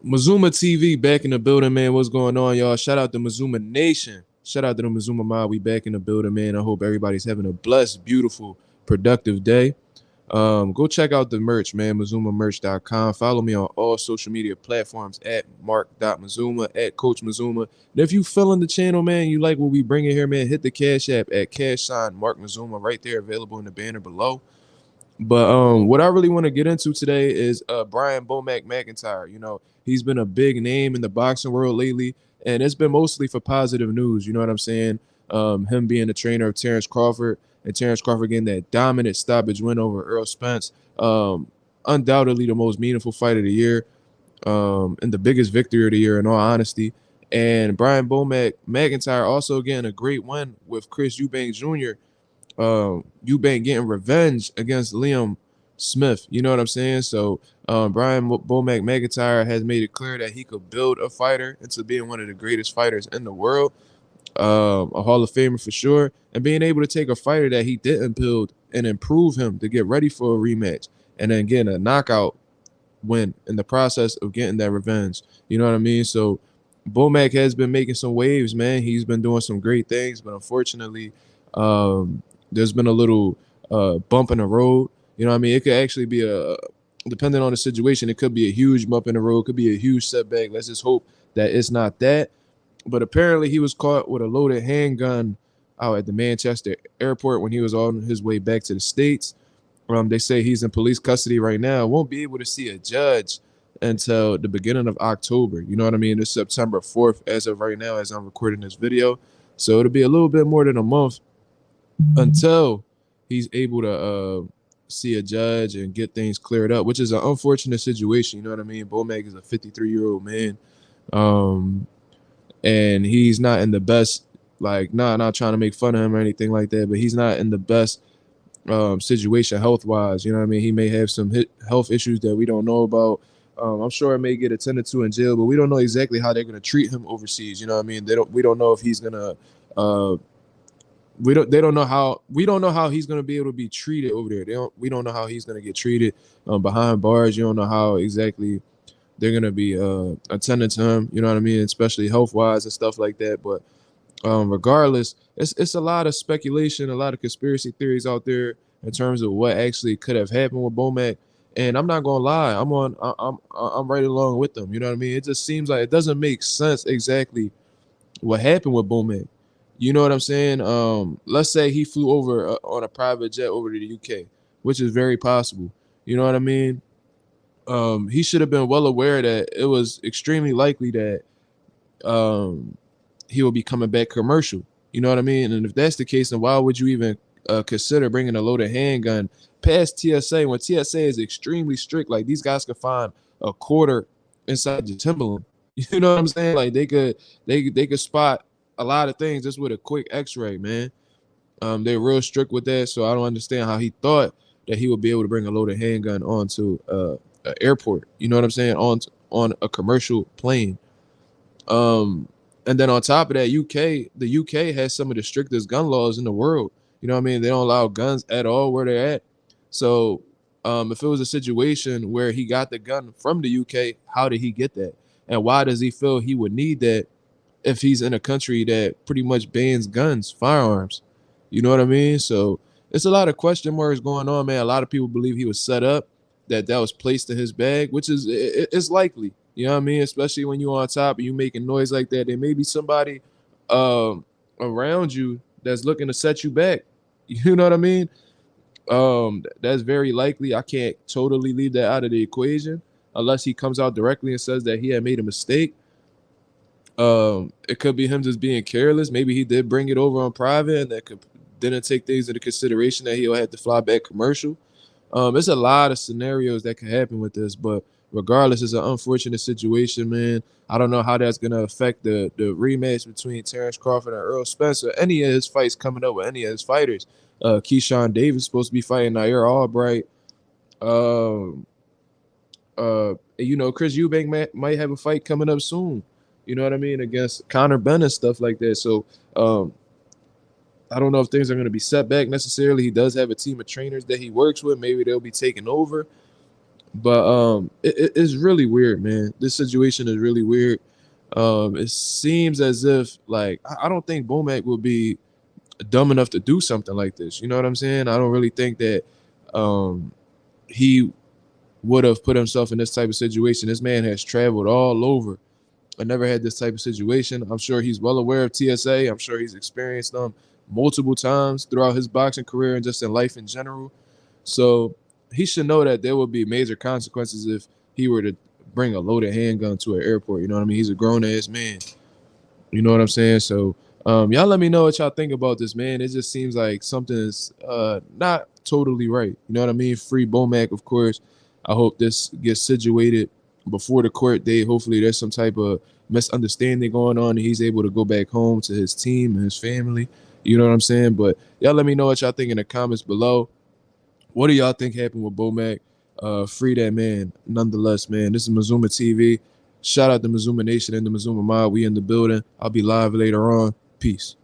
Mazuma TV back in the building, man. What's going on, y'all? Shout out to Mazuma Nation. Shout out to the Mazuma Mob. We back in the building, man. I hope everybody's having a blessed, beautiful, productive day. Go check out the merch, man. MazumaMerch.com. Follow me on all social media platforms at mark.mazuma, at Coach Mazuma. And if you feeling the channel, man, you like what we bring in here, man, hit the Cash App at #Mark Mazuma right there, available in the banner below. But what I really want to get into today is Brian BoMac McIntyre. You know, he's been a big name in the boxing world lately, and it's been mostly for positive news. You know what I'm saying? Him being the trainer of Terrence Crawford, and Terrence Crawford getting that dominant stoppage win over Earl Spence. Undoubtedly the most meaningful fight of the year, and the biggest victory of the year, in all honesty. And Brian BoMac McIntyre also getting a great win with Chris Eubank Jr. Eubank getting revenge against Liam Smith. You know what I'm saying? So Brian BoMac McIntyre has made it clear that he could build a fighter into being one of the greatest fighters in the world, a Hall of Famer for sure, and being able to take a fighter that he didn't build and improve him to get ready for a rematch, and then getting a knockout win in the process of getting that revenge. You know what I mean? So BoMac has been making some waves, man. He's been doing some great things, but unfortunately, there's been a little bump in the road. You know what I mean? It could actually be depending on the situation, it could be a huge bump in the road, could be a huge setback. Let's just hope that it's not that. But apparently he was caught with a loaded handgun out at the Manchester airport when he was on his way back to the States. They say he's in police custody right now. Won't be able to see a judge until the beginning of October. You know what I mean? It's September 4th as of right now, as I'm recording this video. So it'll be a little bit more than a month until he's able to see a judge and get things cleared up, which is an unfortunate situation. You know what I mean? BoMac is a 53-year-old man, and he's not in the best, like, not trying to make fun of him or anything like that, but he's not in the best situation health-wise. You know what I mean? He may have some health issues that we don't know about. I'm sure it may get attended to in jail, but we don't know exactly how they're going to treat him overseas. You know what I mean? We don't know if he's going to we don't know how he's going to be able to be treated over there. We don't know how he's going to get treated behind bars. You don't know how exactly they're going to be attending to him, you know what I mean, especially health wise and stuff like that. But regardless, it's a lot of speculation, a lot of conspiracy theories out there in terms of what actually could have happened with BoMac. And I'm not gonna lie, I'm right along with them. You know what I mean? It just seems like it doesn't make sense exactly what happened with BoMac. You know what I'm saying? Let's say he flew over on a private jet over to the UK, which is very possible. You know what I mean? He should have been well aware that it was extremely likely that he will be coming back commercial. You know what I mean? And if that's the case, then why would you even consider bringing a loaded handgun past TSA when TSA is extremely strict? Like, these guys could find a quarter inside your Timberland. You know what I'm saying? Like, they could spot a lot of things just with a quick X-ray, man. They're real strict with that, so I don't understand how he thought that he would be able to bring a loaded handgun onto an airport. You know what I'm saying? On a commercial plane. And then on top of that, the UK has some of the strictest gun laws in the world. You know what I mean? They don't allow guns at all where they're at. So if it was a situation where he got the gun from the UK, how did he get that? And why does he feel he would need that if he's in a country that pretty much bans guns, firearms? You know what I mean? So it's a lot of question marks going on, man. A lot of people believe he was set up, that was placed in his bag, which is it's likely. You know what I mean? Especially when you're on top and you making noise like that, there may be somebody around you that's looking to set you back. You know what I mean? That's very likely. I can't totally leave that out of the equation unless he comes out directly and says that he had made a mistake. It could be him just being careless. Maybe he did bring it over on private and that didn't take things into consideration that he'll have to fly back commercial. There's a lot of scenarios that could happen with this, but regardless, it's an unfortunate situation, man. I don't know how that's going to affect the rematch between Terrence Crawford and Earl Spence, or any of his fights coming up with any of his fighters. Keyshawn Davis supposed to be fighting Nair Albright. You know, Chris Eubank might have a fight coming up soon. You know what I mean? Against Conor Benn and stuff like that. So I don't know if things are going to be set back necessarily. He does have a team of trainers that he works with. Maybe they'll be taking over. But it's really weird, man. This situation is really weird. It seems as if like I don't think BoMac will be dumb enough to do something like this. You know what I'm saying? I don't really think that um, he would have put himself in this type of situation. This man has traveled all over. I never had this type of situation. I'm sure he's well aware of TSA. I'm sure he's experienced them multiple times throughout his boxing career and just in life in general. So he should know that there will be major consequences if he were to bring a loaded handgun to an airport. You know what I mean? He's a grown ass man. You know what I'm saying? So y'all let me know what y'all think about this, man. It just seems like something is not totally right. You know what I mean? Free BoMac, of course. I hope this gets situated before the court date. Hopefully there's some type of misunderstanding going on and he's able to go back home to his team and his family. You know what I'm saying? But y'all let me know what y'all think in the comments below. What do y'all think happened with BoMac? Free that man. Nonetheless, man. This is Mazuma TV. Shout out to Mazuma Nation and the Mazuma Mob. We in the building. I'll be live later on. Peace.